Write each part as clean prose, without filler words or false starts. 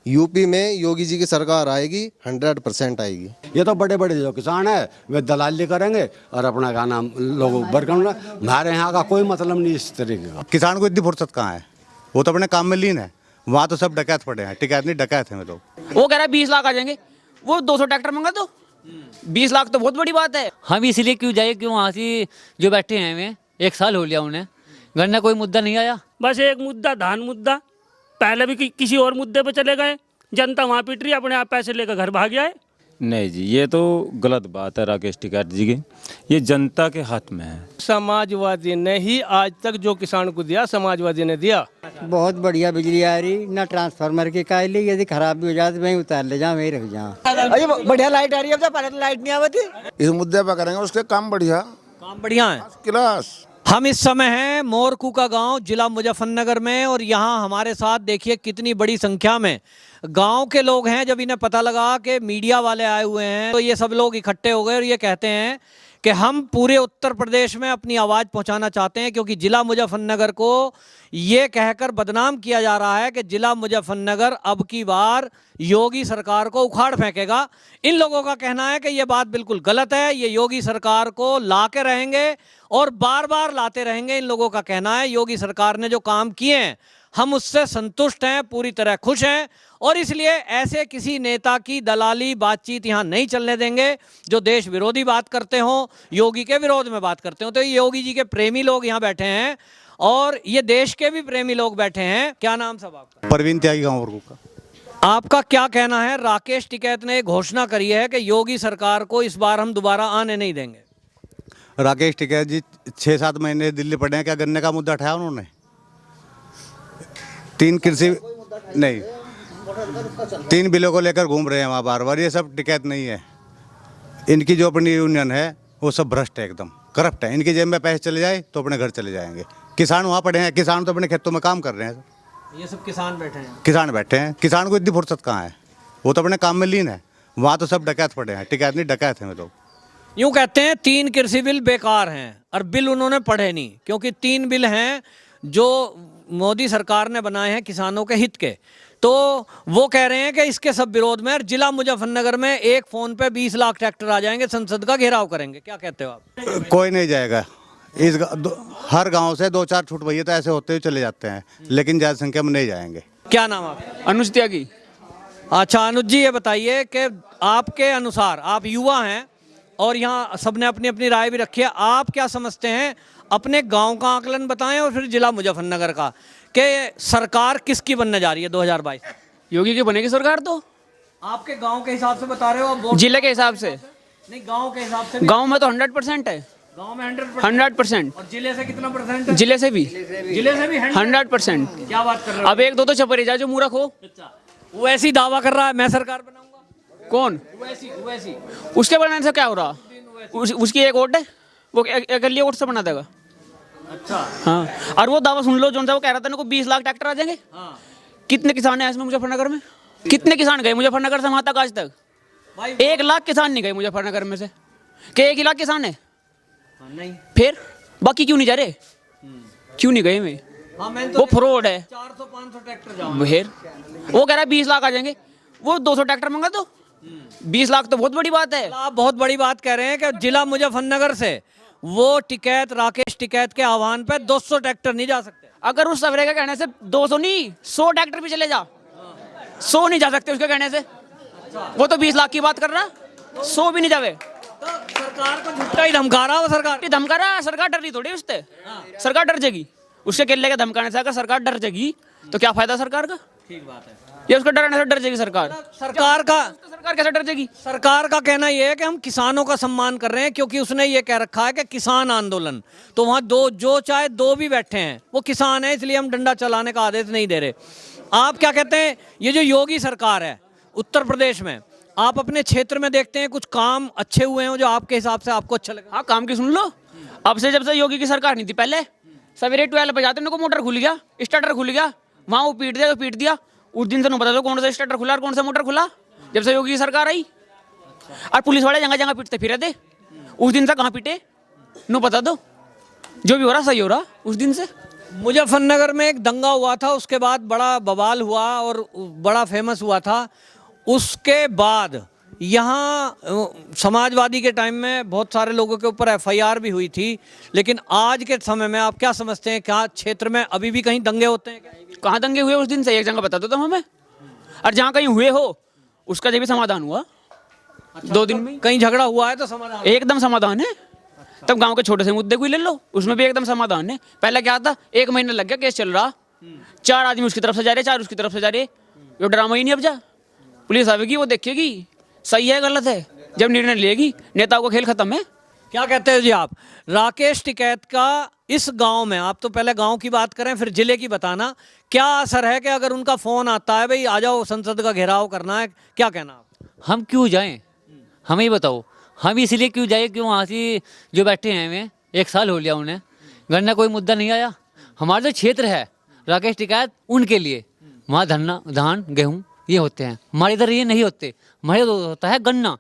UP में योगी जी की सरकार आएगी, 100% आएगी। ये तो बड़े बड़े जो किसान है वे दलाली करेंगे और अपना क्या नाम लोगों बरकम। हमारे यहाँ का कोई मतलब नहीं इस तरीके का। किसान को इतनी फुर्सत कहाँ है, वो तो अपने काम में लीन है। वहाँ तो सब डकैत पड़े हैं, टिकैत नहीं डकैत हैं लोग। वो कह रहा है 20 लाख आ जाएंगे, वो 200 ट्रैक्टर मंगा दो। 20 लाख तो बहुत बड़ी बात है। हम इसलिए क्यों जाए, क्यों वहाँ से जो बैठे हैं हमें 1 साल हो लिया उन्हें, घर में कोई मुद्दा नहीं आया। बस एक मुद्दा धान मुद्दा, पहले भी किसी और मुद्दे पे चले गए, जनता वहाँ पीट रही है, अपने आप पैसे लेकर घर भाग जाए। नहीं जी, ये तो गलत बात है राकेश टिकैत जी की। ये जनता के हाथ में है। समाजवादी ने ही आज तक जो किसान को दिया, समाजवादी ने दिया। बहुत बढ़िया बिजली आ रही, ना ट्रांसफार्मर की कायली, यदि खराब भी हो जाए तो वहीं उतार ले जाओ, वहीं रख जाओ। बढ़िया लाइट आ रही है, पहले तो लाइट नहीं आती। इस मुद्दे पर करेंगे, उसके काम बढ़िया है। क्लास। हम इस समय हैं मोरकू का गांव, जिला मुजफ्फरनगर में, और यहाँ हमारे साथ देखिए कितनी बड़ी संख्या में गांव के लोग हैं। जब इन्हें पता लगा कि मीडिया वाले आए हुए हैं तो ये सब लोग इकट्ठे हो गए और ये कहते हैं कि हम पूरे उत्तर प्रदेश में अपनी आवाज़ पहुंचाना चाहते हैं, क्योंकि जिला मुजफ्फरनगर को ये कहकर बदनाम किया जा रहा है कि जिला मुजफ्फरनगर अब की बार योगी सरकार को उखाड़ फेंकेगा। इन लोगों का कहना है कि ये बात बिल्कुल गलत है, ये योगी सरकार को ला के रहेंगे और बार बार लाते रहेंगे। इन लोगों का कहना है योगी सरकार ने जो काम किए हैं हम उससे संतुष्ट हैं, पूरी तरह खुश हैं, और इसलिए ऐसे किसी नेता की दलाली बातचीत यहाँ नहीं चलने देंगे जो देश विरोधी बात करते हों, योगी के विरोध में बात करते हों। तो ये योगी जी के प्रेमी लोग यहाँ बैठे हैं और ये देश के भी प्रेमी लोग बैठे हैं। क्या नाम सब आपका? परवीन त्यागी गाँव मोरकू का। आपका क्या कहना है? राकेश टिकैत ने घोषणा करी है कि योगी सरकार को इस बार हम दोबारा आने नहीं देंगे। राकेश टिकैत जी 6-7 महीने दिल्ली पड़े हैं, क्या गन्ने का मुद्दा उठाया उन्होंने? 3 कृषि नहीं, 3 बिलों को लेकर घूम रहे हैं वहाँ बार बार। ये सब टिकैत नहीं है। इनकी जो अपनी यूनियन है वो सब भ्रष्ट है, एकदम करप्ट है। इनकी जेब में पैसे चले जाए तो अपने घर चले जाएंगे। किसान वहाँ पड़े हैं, किसान तो अपने खेतों में काम कर रहे हैं। ये सब किसान बैठे हैं। किसान बैठे हैं, किसान को इतनी फुर्सत कहाँ है, वो तो अपने काम में लीन है। वहाँ तो सब डकैत पड़े हैं, टिकैत नहीं डकैत हैं लोग। यूँ कहते हैं 3 कृषि बिल बेकार हैं, और बिल उन्होंने पढ़े नहीं, क्योंकि 3 बिल हैं जो मोदी सरकार ने बनाए हैं किसानों के हित के। तो वो कह रहे हैं कि इसके सब विरोध में, और जिला मुजफ्फरनगर में एक फोन पे 20 लाख ट्रैक्टर आ जाएंगे, संसद का घेराव करेंगे। क्या कहते हो आप? कोई नहीं जाएगा। हर गांव से 2-4 छूट भैया तो ऐसे होते हुए चले जाते हैं, लेकिन ज़्यादा संख्या में नहीं जाएंगे। क्या नाम आप? अनुज त्यागी। अच्छा अनुज जी, ये बताइए कि आपके अनुसार, आप युवा हैं और यहाँ सबने अपनी अपनी राय भी रखी है, आप क्या समझते हैं? अपने गांव का आकलन बताएं और फिर जिला मुजफ्फरनगर का, कि सरकार किसकी बनने जा रही है 2022? योगी की बनेगी सरकार। तो आपके गांव के हिसाब से बता रहे हो आप? जिले के हिसाब से नहीं, गांव के हिसाब से। गांव में तो 100% है। गांव में 100%। और जिले से कितना परसेंट है? जिले से भी 100%। 100%। क्या बात कर रहे हो? अब 1-2 तो छपरी जाए जो मूर्ख हो। वो ऐसी दावा कर रहा है मैं सरकार बनाऊंगा। कौन? वैसी उसके बनाने से क्या हो रहा? उसकी एक वोट है, वो अकेली वोट से बना देगा। अच्छा हाँ, और वो दावा सुन लो जो वो कह रहा था ना, को 20 लाख ट्रैक्टर आ जाएंगे। हाँ। कितने किसान हैं इसमें मुजफ्फरनगर में? कितने किसान गए मुजफ्फरनगर से वहां तक आज तक? 1 लाख किसान नहीं गए मुजफ्फरनगर में से। क्या 1 ही लाख किसान है? नहीं। फिर बाकी क्यों नहीं जा रहे? क्यों नहीं गए में? वो फ्रॉड है। 400-500 ट्रैक्टर जाओ। फिर वो कह रहा है 20 लाख आ जाएंगे, वो 200 ट्रैक्टर मंगा दो। 20 लाख तो बहुत बड़ी बात है। आप बहुत बड़ी बात कह रहे हैं कि जिला मुजफ्फरनगर से वो टिकैत, राकेश टिकैत के आह्वान पे 200 ट्रैक्टर नहीं जा सकते। अगर उस सवेरे के कहने से 200 नहीं 100 ट्रैक्टर भी चले जा, 100 नहीं जा सकते उसके कहने से। वो तो 20 लाख की बात कर रहा, 100 भी नहीं जावे। तो सरकार को झूठा ही धमका रहा हो। सरकार धमका रहा है, सरकार डर रही थोड़ी उससे। सरकार डर जाएगी उसके केले के धमकाने से। अगर सरकार डर जाएगी तो क्या फायदा सरकार का? ठीक बात है। ये उसको डराने से डर जाएगी सरकार। सरकार कैसे डर जाएगी? सरकार का कहना यह है कि हम किसानों का सम्मान कर रहे हैं, क्योंकि उसने ये कह रखा है कि किसान आंदोलन। तो वहाँ जो चाहे 2 भी बैठे हैं वो किसान है, इसलिए हम डंडा चलाने का आदेश नहीं दे रहे। आप क्या कहते हैं, ये जो योगी सरकार है उत्तर प्रदेश में, आप अपने क्षेत्र में देखते हैं कुछ काम अच्छे हुए हैं जो आपके हिसाब से आपको अच्छा लगे? हाँ, काम की सुन लो। अब से जब से योगी की सरकार नहीं थी, पहले सवेरे 12 बजाते उनको मोटर खुल गया, स्टार्टर खुल गया, वहाँ वो पीट दिया। उस दिन से नहीं पता तो कौन सा स्टार्टर खुला और कौन सा मोटर खुला, जब से योगी की सरकार आई। और पुलिस वाले जगह जगह पीटते फिर थे। उस दिन से कहाँ पीटे नो पता दो। जो भी हो रहा सही हो रहा उस दिन से। मुजफ्फरनगर में एक दंगा हुआ था, उसके बाद बड़ा बवाल हुआ और बड़ा फेमस हुआ था। उसके बाद यहाँ समाजवादी के टाइम में बहुत सारे लोगों के ऊपर एफआईआर भी हुई थी, लेकिन आज के समय में आप क्या समझते हैं, क्या क्षेत्र में अभी भी कहीं दंगे होते हैं क्या? कहाँ दंगे हुए उस दिन से एक जगह बता दो तुम हमें, और जहाँ कहीं हुए हो उसका जब भी समाधान हुआ 2 दिन में। कहीं झगड़ा हुआ है तो समाधान एकदम समाधान है। तब गांव के छोटे से मुद्दे को ही ले लो, उसमें भी एकदम समाधान है। पहले क्या था, 1 महीना लग गया, केस चल रहा, 4 आदमी उसकी तरफ से जा रहे, 4 उसकी तरफ से जा रहे, ये ड्रामा ही नहीं। अब जा पुलिस आवेगी, वो देखेगी सही है गलत है, जब निर्णय लेगी। नेताओं का खेल खत्म है। क्या कहते हैं जी आप? राकेश टिकैत का इस गांव में, आप तो पहले गांव की बात करें फिर जिले की बताना, क्या असर है कि अगर उनका फोन आता है भाई आ जाओ संसद का घेराव करना है, क्या कहना आप? हम क्यों जाएं? हमें ही बताओ, हम इसलिए क्यों जाए क्यों? वहाँ से जो बैठे हैं हमें 1 साल हो लिया, उन्हें गन्ना कोई मुद्दा नहीं आया। हमारा जो क्षेत्र है राकेश टिकैत, उनके लिए वहाँ धान गेहूँ ये होते हैं, हमारे इधर ये नहीं होते। हमारे इधर होता है गन्ना।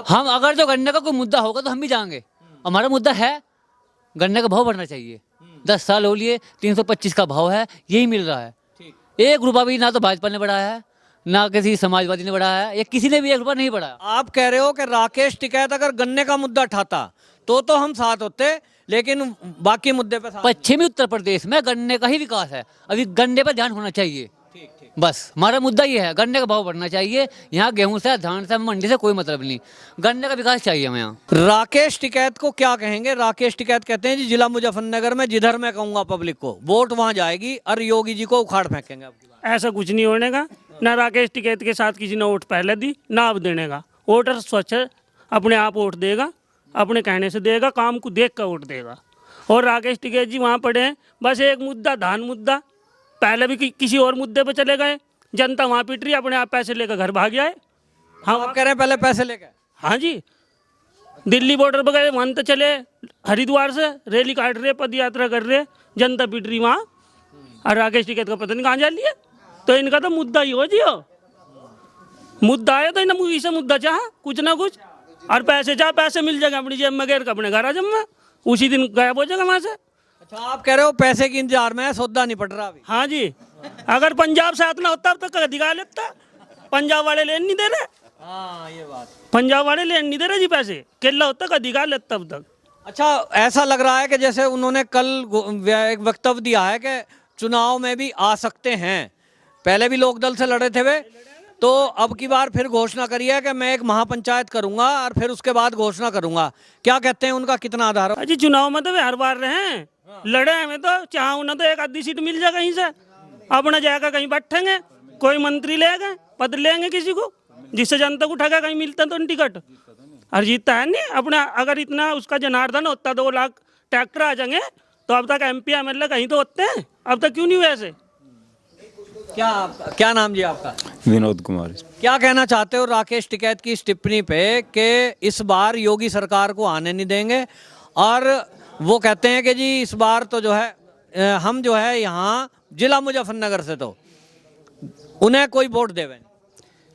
हम अगर जो गन्ने का कोई मुद्दा होगा तो हम भी जाएंगे। हमारा मुद्दा है गन्ने का भाव बढ़ना चाहिए। 10 साल हो लिए 325 का भाव है, यही मिल रहा है। 1 रुपया भी ना तो भाजपा ने बढ़ाया है, ना किसी समाजवादी ने बढ़ाया है, या किसी ने भी 1 रुपया नहीं बढ़ाया। आप कह रहे हो कि राकेश टिकैत अगर गन्ने का मुद्दा उठाता तो हम साथ होते, लेकिन बाकी मुद्दे पे साथ। पश्चिमी उत्तर प्रदेश में गन्ने का ही विकास है, अभी गन्ने पर ध्यान होना चाहिए। बस हमारा मुद्दा ये है, गन्ने का भाव बढ़ना चाहिए। यहाँ गेहूं से, धान से, मंडी से कोई मतलब नहीं, गन्ने का विकास चाहिए हमें यहाँ। राकेश टिकैत को क्या कहेंगे? राकेश टिकैत कहते हैं जी जिला मुजफ्फरनगर में जिधर मैं कहूंगा पब्लिक को वोट वहां जाएगी और योगी जी को उखाड़ फेंकेंगे। ऐसा कुछ नहीं होने का। ना राकेश टिकैत के साथ किसी ने वोट पहले दी, ना अब देने का। वोटर स्वच्छ है, अपने आप वोट देगा, अपने कहने से देगा, काम को देख कर वोट देगा। और राकेश टिकैत जी वहाँ पड़े हैं, बस एक मुद्दा धान मुद्दा, पहले भी किसी और मुद्दे पे चले गए, जनता वहाँ पिट रही, अपने आप पैसे लेकर घर भाग जाए। हाँ, आप कह रहे हैं पहले पैसे लेकर? हाँ जी, दिल्ली बॉर्डर पर गए, वहाँ तो चले, हरिद्वार से रैली काट रहे, पद यात्रा कर रहे, जनता पिट रही वहाँ, और राकेश टिकैत का पता नहीं कहाँ जा लिया। तो इनका तो मुद्दा ही हो जियो, मुद्दा आया तो इन्हें इसे मुद्दा चाह कुछ ना कुछ, और पैसे चाह पैसे मिल जाएगा अपनी जेब में घेर के अपने घर आ जाऊंगा, उसी दिन गायब हो जाएगा वहाँ से। अच्छा, आप कह रहे हो पैसे की इंतजार में है, सौदा नहीं पड़ रहा अभी? हाँ जी, अगर पंजाब साथ ना होता तो कभी दिखा लेता। पंजाब वाले लेन नहीं दे रहे। हाँ, ये बात, पंजाब वाले लेन नहीं दे रहे जी पैसे, केला होता कभी दिखा लेता अब तक। अच्छा, ऐसा लग रहा है कि जैसे उन्होंने कल एक वक्तव्य दिया है कि चुनाव में भी आ सकते हैं। पहले भी लोकदल से लड़े थे वे, तो अब की बार फिर घोषणा करी है कि मैं एक महापंचायत करूंगा और फिर उसके बाद घोषणा करूंगा। क्या कहते हैं, उनका कितना आधार है? अजी चुनाव में तो वे हर बार रहे हैं, लड़े हैं, तो चाहे उन्हें तो एक आधी सीट मिल जाए कहीं से, अपना जाएगा कहीं बैठेंगे, कोई मंत्री लेंगे, पद लेंगे किसी को, जिससे जनता को ठगा कहीं मिलता तो टिकट, और जीतता है नहीं अपना। अगर इतना उसका जनार्दन होता 2 लाख ट्रैक्टर आ जाएंगे तो अब तक MP MLA कहीं तो होते हैं, अब तक क्यों नहीं हुए ऐसे? क्या नाम जी आपका? विनोद कुमार। क्या कहना चाहते हो राकेश टिकैत की इस टिप्पणी पे कि इस बार योगी सरकार को आने नहीं देंगे, और वो कहते हैं कि जी इस बार तो जो है हम जो है यहाँ जिला मुजफ्फरनगर से तो उन्हें कोई वोट देवे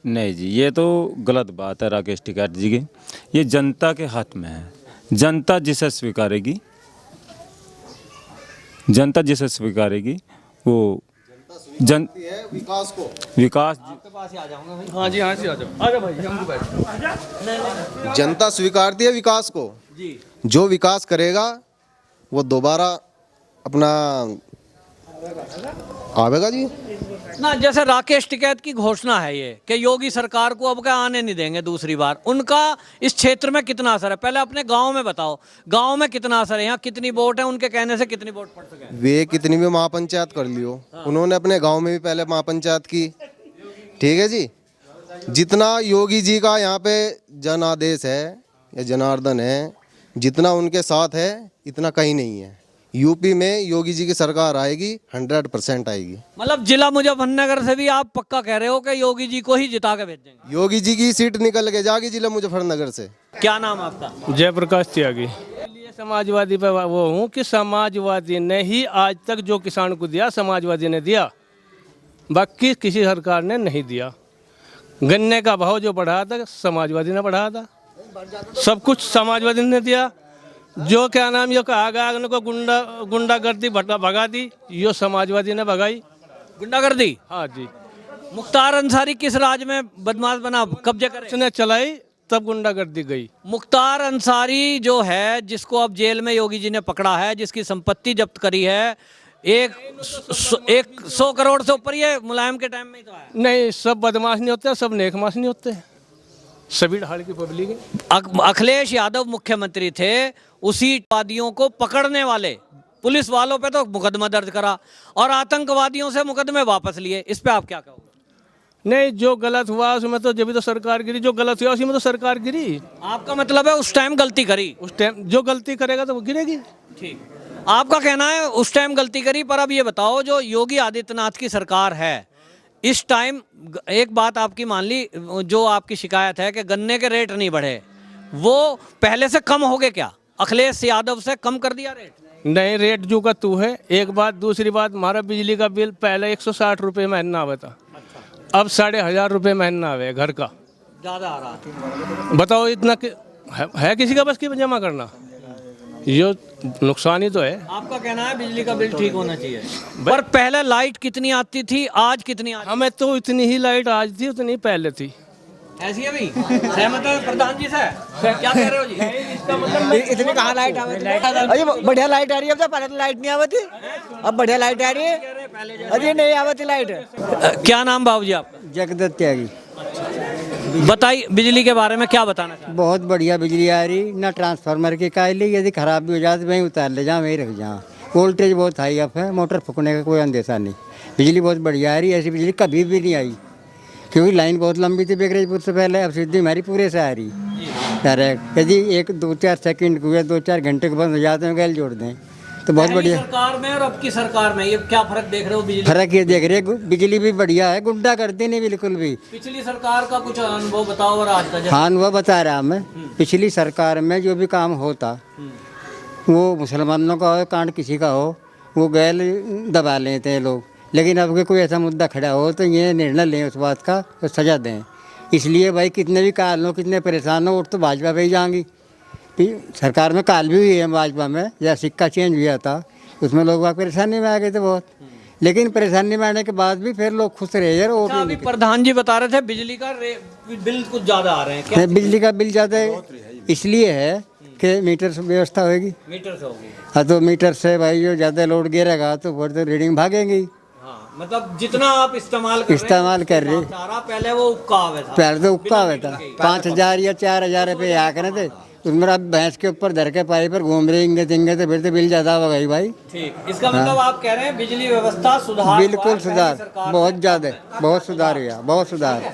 नहीं जी, ये तो गलत बात है राकेश टिकैत जी की। ये जनता के हाथ में है, जनता जिसे स्वीकारेगी, जनता जिसे स्वीकारेगी वो विकास को, विकास। आपके पास ही आ जाऊंगा भाई। हाँ जी, हाँ जी, आ जाओ, आ जाओ भाई, हम बैठ। जनता स्वीकारती है विकास को जी। जो विकास करेगा वो दोबारा अपना आवेगा जी। ना, जैसे राकेश टिकैत की घोषणा है ये कि योगी सरकार को अब क्या आने नहीं देंगे दूसरी बार, उनका इस क्षेत्र में कितना असर है? पहले अपने गांव में बताओ, गांव में कितना असर है, यहाँ कितनी वोट है, उनके कहने से कितनी वोट पड़ सके? वे कितनी भी महापंचायत कर लियो, उन्होंने अपने गांव में भी पहले महापंचायत की, ठीक है जी। जितना योगी जी का यहाँ पे जनादेश है या जनार्दन है, जितना उनके साथ है इतना कहीं नहीं है। यूपी में योगी जी की सरकार आएगी, 100% आएगी। मतलब जिला मुजफ्फरनगर से भी आप पक्का कह रहे हो कि योगी जी को ही जिता के भेजेंगे? योगी जी की सीट निकल के जाएगी जिला मुजफ्फरनगर से। क्या नाम आपका? जयप्रकाश त्यागी। इसलिए समाजवादी पे वो हूँ कि समाजवादी ने ही आज तक जो किसान को दिया समाजवादी ने दिया, बाकी किसी सरकार ने नहीं दिया। गन्ने का भाव जो बढ़ाया था समाजवादी ने बढ़ाया था, सब कुछ समाजवादी ने दिया। जो क्या नाम यो कहा को गुंडागर्दी भगा दी, यो समाजवादी ने भगाई। गुंडागर्दी? हाँ जी। मुख्तार अंसारी किस राज में बदमाश बना, कब्जे करे? उसने चलाई तब गुंडागर्दी गई। मुख्तार अंसारी जो है, जिसको अब जेल में योगी जी ने पकड़ा है, जिसकी संपत्ति जब्त करी है, एक 100 करोड़ से ऊपर, ये मुलायम के टाइम में ही तो आया। नहीं, सब बदमाश नहीं होते, सब नेकमाश नहीं होते, सभी ढाल की पब्लिक है। अखिलेश यादव मुख्यमंत्री थे, उसी वादियों को पकड़ने वाले पुलिस वालों पे तो मुकदमा दर्ज करा और आतंकवादियों से मुकदमे वापस लिए। इस पे आप क्या कहोगे? नहीं, जो गलत हुआ उसमें तो जब तो सरकार गिरी, जो गलत हुआ उसी में तो सरकार गिरी। आपका मतलब है उस टाइम गलती करी, उस टाइम जो गलती करेगा तो वो गिरेगी। ठीक, आपका कहना है उस टाइम गलती करी। पर अब ये बताओ, जो योगी आदित्यनाथ की सरकार है इस टाइम, एक बात आपकी मान ली, जो आपकी शिकायत है कि गन्ने के रेट नहीं बढ़े, वो पहले से कम हो गए क्या? अखिलेश यादव से कम कर दिया रेट? नहीं, रेट जो का तू है, एक बात। दूसरी बात, हमारा बिजली का बिल पहले 160 रुपये महीना आवा था, अब 1500 रुपये महीना आवे घर का। ज्यादा आ रहा। बताओ, इतना है किसी का बस की जमा करना? ये नुकसान ही तो है। आपका कहना है बिजली का बिल ठीक होना चाहिए। पर पहले लाइट कितनी आती थी, आज कितनी आती? हमें तो इतनी ही लाइट आज थी, उतनी पहले थी। ऐसी है भी? सहमत है प्रधान जी से? क्या कह रहे हो जी? इसका मतलब इतनी कहाँ लाइट आवे? अरे बढ़िया लाइट आ रही है, अब तो पहले तो लाइट नहीं आवती, अब बढ़िया लाइट आ रही है। अरे नहीं आवती लाइट। क्या नाम बाबू जी आपका? जगदत्त त्यागी। बताइए बिजली के बारे में क्या बताना चाहते? बहुत बढ़िया बिजली आ रही, ना ट्रांसफार्मर की कायली, यदि खराब भी हो जाए तो वहीं उतार ले जाओ, वहीं रख जाओ। वोल्टेज बहुत हाई अप है, मोटर फूकने का कोई अंदेशा नहीं। बिजली बहुत बढ़िया आ रही, ऐसी बिजली कभी भी नहीं आई, क्योंकि लाइन बहुत लंबी थी बेगरेजपुर से पहले, अब सीधी हमारी पूरे से आ रही डायरेक्ट। यदि 1-2-4 सेकंड को या 2-4 घंटे को बंद हो जाते हैं, गैल जोड़ दें तो बहुत बढ़िया। सरकार में और अब की सरकार में ये क्या फर्क देख रहे हो? बिजली फर्क ये देख रहे, बिजली भी बढ़िया है, गुंडा करते नहीं बिल्कुल भी। पिछली सरकार का कुछ अनुभव बताओ और आज का। हाँ, अनुभव बता रहा मैं। पिछली सरकार में जो भी काम होता, वो मुसलमानों का हो, कांड किसी का हो, वो गैल दबा लेते हैं लोग। लेकिन अब कोई ऐसा मुद्दा खड़ा हो तो ये निर्णय लें उस बात का, तो सजा दें। इसलिए भाई कितने भी काल हो, कितने परेशान हो, वोट तो भाजपा पे ही जाएंगी। सरकार में काल भी हुई है भाजपा में, जब सिक्का चेंज हुआ था उसमें लोग परेशानी में आ गए थे बहुत, लेकिन परेशानी में आने के बाद भी फिर लोग खुश रहे यार। अच्छा, अभी प्रधान जी बता रहे थे बिजली का बिल कुछ ज्यादा आ रहे हैं क्या? बिजली का बिल ज़्यादा इसलिए है कि मीटर से व्यवस्था होगी। मीटर से होगी? हाँ, तो मीटर से भाई जो ज़्यादा लोड गिरेगा तो फिर तो रीडिंग भागेंगी। मतलब जितना आप इस्तेमाल कर रहे पहले वो उक्का आवे था, पहले तो उक्का आवे था। 5000 या 4000 रुपये आ करे थे, उसमें आप भैंस के ऊपर धर के पाई पर घूम रहे देंगे तो फिर तो बिल ज़्यादा होगा भाई। ठीक, इसका मतलब आप कह रहे हैं बिजली व्यवस्था सुधार? बिल्कुल सुधार, बहुत ज़्यादा, बहुत सुधार हुआ, बहुत सुधार।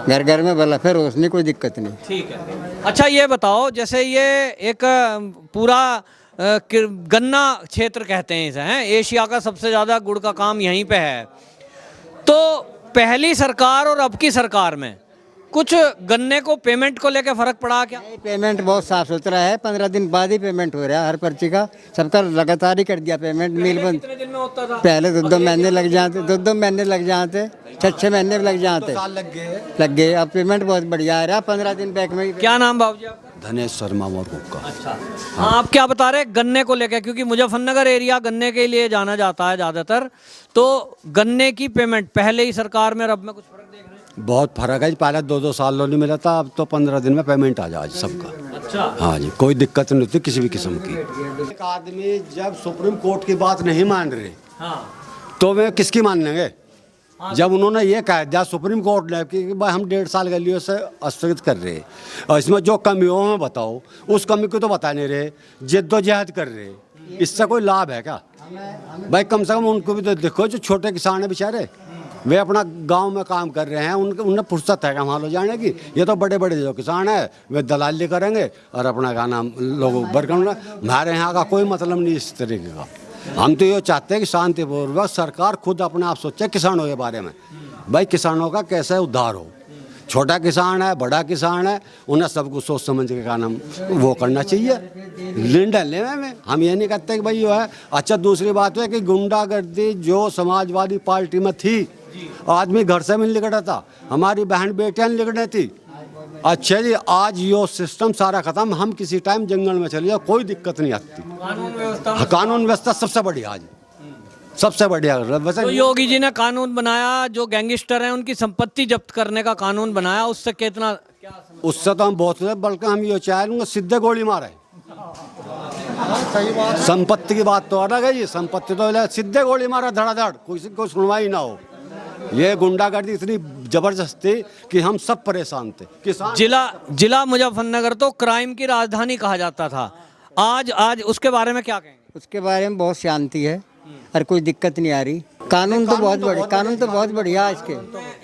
घर घर में बल्ब है, रोशनी, कोई दिक्कत नहीं। ठीक है। अच्छा, ये बताओ, जैसे ये एक पूरा गन्ना क्षेत्र कहते हैं इसे, हैं, एशिया का सबसे ज़्यादा गुड़ का काम यहीं पे है, तो पहली सरकार और अब की सरकार में कुछ गन्ने को पेमेंट को लेकर फर्क पड़ा क्या? पेमेंट बहुत साफ सुथरा है, 15 दिन बाद ही पेमेंट हो रहा है हर पर्ची का, सबका लगातार ही कर दिया पेमेंट। मिल बंद कितने दिन में होता था? पहले 2-2 महीने लग जाते, 2-2 महीने लग जाते, 6-6 महीने लग जाते, लग गए। अब पेमेंट बहुत बढ़िया आ रहा है, 15 दिन बैक में। क्या नाम बाबू जी आपका? धनेश शर्मा मोरकुक्का। अच्छा, हाँ, आप क्या बता रहे गन्ने को लेकर? क्योंकि मुजफ्फरनगर एरिया गन्ने के लिए जाना जाता है ज़्यादातर, तो गन्ने की पेमेंट पहले ही सरकार में और अब में कुछ फर्क देख रहे हैं? बहुत फर्क है, पहले 2-2 साल नहीं मिला था, अब तो 15 दिन में पेमेंट आ जाए सबका। अच्छा, हाँ जी, कोई दिक्कत नहीं होती किसी भी किस्म की। एक आदमी जब सुप्रीम कोर्ट की बात नहीं मान रहे, हाँ, तो वे किसकी मान लेंगे? जब उन्होंने ये कह दिया सुप्रीम कोर्ट ने कि भाई हम 1.5 साल के लिए उसे स्थगित कर रहे हैं, और इसमें जो कमी हो हमें बताओ, उस कमी को तो बता नहीं रहे, जिद्दोजहद कर रहे, इससे कोई लाभ है क्या? भाई कम से कम उनको भी तो देखो, जो छोटे किसान हैं बेचारे, वे अपना गांव में काम कर रहे हैं, उन्हें फुर्सत है वहाँ लो जाने की। ये तो बड़े बड़े जो किसान हैं वे दलाली करेंगे और अपना क्या नाम लोगों को बरकरार। हमारे यहाँ का कोई मतलब नहीं इस तरीके का। हम तो ये चाहते हैं कि शांतिपूर्वक सरकार खुद अपने आप सोचे किसानों के बारे में, भाई किसानों का कैसे उद्धार हो। छोटा किसान है, बड़ा किसान है, उन्हें सब कुछ सोच समझ के का नाम वो करना चाहिए, ऋण डालने में। हम ये नहीं कहते कि भाई ये है। अच्छा, दूसरी बात है कि गुंडागर्दी जो समाजवादी पार्टी में थी, आदमी घर से भी निकटा था, हमारी बहन बेटियाँ निकटे थी, अच्छा जी, आज यो सिस्टम सारा खत्म, हम किसी टाइम जंगल में चले जाओ कोई दिक्कत नहीं आती। कानून व्यवस्था सबसे बढ़िया आज, सबसे बढ़िया। वैसे तो योगी जी ने कानून बनाया, जो गैंगस्टर हैं उनकी संपत्ति जब्त करने का कानून बनाया, उससे कितना क्या उससे तो हम बहुत, बल्कि हम ये चाहेंगे सीधे गोली मारे। संपत्ति की बात तो अलग है, ये संपत्ति तो सीधे गोली मारा धड़ाधड़, कोई सुनवाई ना हो। ये गुंडागर्दी इतनी जबरदस्त थी कि हम सब परेशान थे। किसान जिला मुजफ्फरनगर तो क्राइम की राजधानी कहा जाता था, आज उसके बारे में क्या कहेंगे? उसके बारे में बहुत शांति है और कोई दिक्कत नहीं आ रही। कानून तो बहुत बढ़िया, कानून तो बहुत बढ़िया है इसके,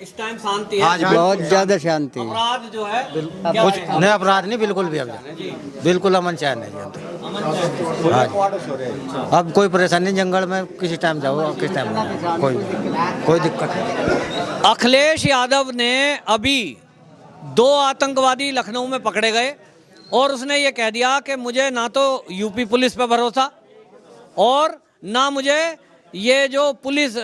इस टाइम शांति है, आज बहुत ज्यादा शांति है। अपराध जो है कुछ नया अपराध नहीं, बिल्कुल भी बिल्कुल अमन चैन है। अब कोई परेशानी नहीं, जंगल में किसी टाइम जाओ, किस टाइम कोई दिक्कत नहीं। अखिलेश यादव ने अभी 2 आतंकवादी लखनऊ में पकड़े गए और उसने ये कह दिया कि मुझे ना तो यूपी पुलिस पे भरोसा और ना मुझे ये जो पुलिस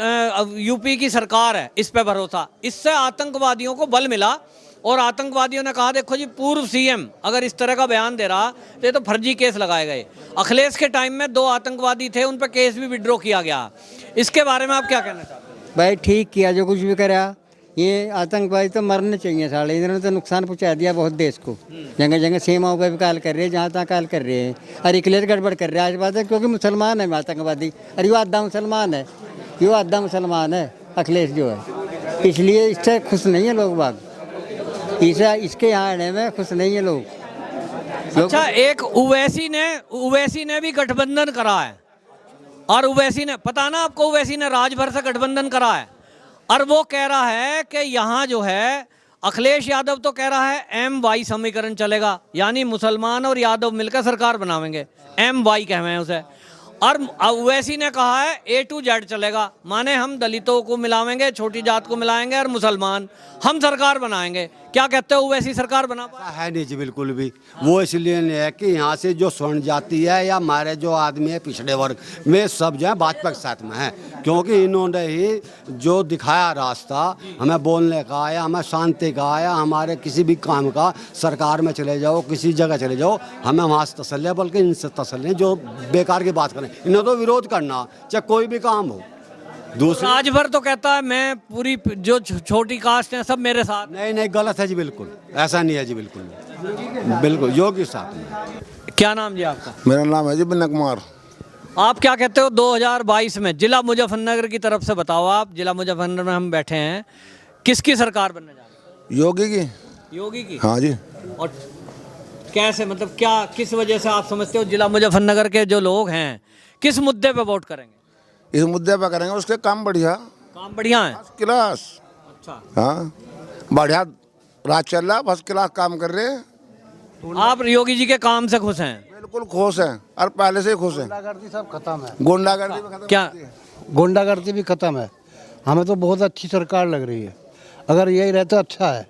यूपी की सरकार है इस पे भरोसा। इससे आतंकवादियों को बल मिला और आतंकवादियों ने कहा देखो जी, पूर्व सीएम अगर इस तरह का बयान दे रहा तो ये तो फर्जी केस लगाए गए। अखिलेश के टाइम में 2 आतंकवादी थे, उन पर केस भी विड्रॉ किया गया। इसके बारे में आप क्या कहना चाहते हैं? भाई ठीक किया, जो कुछ भी करा। ये आतंकवादी तो मरने चाहिए साले, इन्होंने तो नुकसान पहुंचा दिया बहुत देश को। जगह जगह सीमाओं पर भी काल कर रहे हैं, जहाँ तहाँ काल कर रहे हैं। और अखिलेश गड़बड़ कर रहे हैं, आज बात है क्योंकि मुसलमान है आतंकवादी, और यो आधा मुसलमान है, यो आधा मुसलमान है अखिलेश जो है, इसलिए इससे खुश नहीं है लोग बाग, इसके यहाँ आने में खुश नहीं है लोग। अच्छा, एक उवैसी ने भी गठबंधन करा है, और उवैसी ने, पता ना आपको, उवैसी ने राजभर से गठबंधन करा है और वो कह रहा है कि यहाँ जो है अखिलेश यादव तो कह रहा है MY समीकरण चलेगा, यानी मुसलमान और यादव मिलकर सरकार बनावेंगे, MY कह रहे हैं उसे। और ओवैसी ने कहा है A to Z चलेगा, माने हम दलितों को मिलाएंगे, छोटी जात को मिलाएंगे और मुसलमान, हम सरकार बनाएंगे। क्या कहते हो, ओवैसी सरकार बना है नहीं जी, बिल्कुल भी। वो इसलिए नहीं है कि यहाँ से जो स्वर्ण जाति है या हमारे जो आदमी है पिछड़े वर्ग में, सब जो है भाजपा के साथ में है, क्योंकि इन्होंने ही जो दिखाया रास्ता हमें बोलने का या हमें शांति का या हमारे किसी भी काम का, सरकार में चले जाओ, किसी जगह चले जाओ, हमें वहाँ से तसल्ली है, बल्कि इनसे तसल्ली है जो बेकार की बात करें। इन्हें तो विरोध करना चाहे कोई भी काम हो। दूसरा राजभर तो कहता है मैं पूरी जो छोटी कास्ट है सब मेरे साथ। नहीं, गलत है जी, बिल्कुल ऐसा नहीं है जी, बिल्कुल योगी साथ में। क्या नाम जी आपका? मेरा नाम है जी बिन्ना कुमार। आप क्या कहते हो 2022 में जिला मुजफ्फरनगर की तरफ से बताओ, आप जिला मुजफ्फरनगर में हम बैठे हैं, किसकी सरकार बनने जा रही है? योगी की। हाँ जी। और कैसे, मतलब क्या, किस वजह से आप समझते हो जिला मुजफ्फरनगर के जो लोग हैं किस मुद्दे पे वोट करेंगे? इस मुद्दे पर करेंगे, उसके काम बढ़िया है, फर्स्ट क्लास। अच्छा, हाँ, बढ़िया राज चल रहा, फर्स्ट क्लास काम कर रहे हैं। आप योगी जी के काम से खुश हैं? बिल्कुल खुश हैं, और पहले से ही खुश हैं। गुंडागर्दी सब खत्म है, गुंडागर्दी भी खत्म। क्या गुंडागर्दी भी खत्म है। हमें तो बहुत अच्छी सरकार लग रही है, अगर यही रहता अच्छा है।